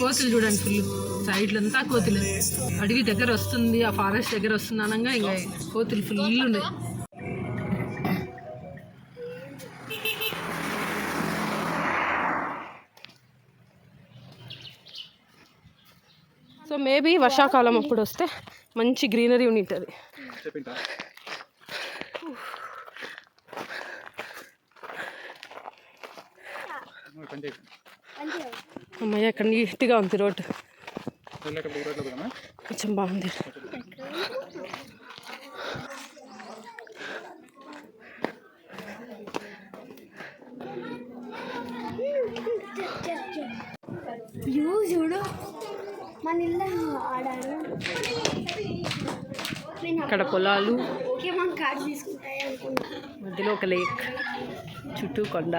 కోతులు చూడండి ఫుల్ సైడ్లో అంతా కోతులు. అడవి దగ్గర వస్తుంది, ఆ ఫారెస్ట్ దగ్గర వస్తుంది అనగా ఇంకా కోతులు ఫుల్ ఉన్నాయి. సో మేబీ వర్షాకాలం అప్పుడు వస్తే మంచి గ్రీనరీ ఉంటుంది. అమ్మాయి అక్కడ నీట్గా ఉంది రోడ్డు, కొంచెం బాగుంది. చూడు అక్కడ పొలాలు, తీసుకుంటాయి మధ్యలో ఒక లేక్, చుట్టూ కొండ.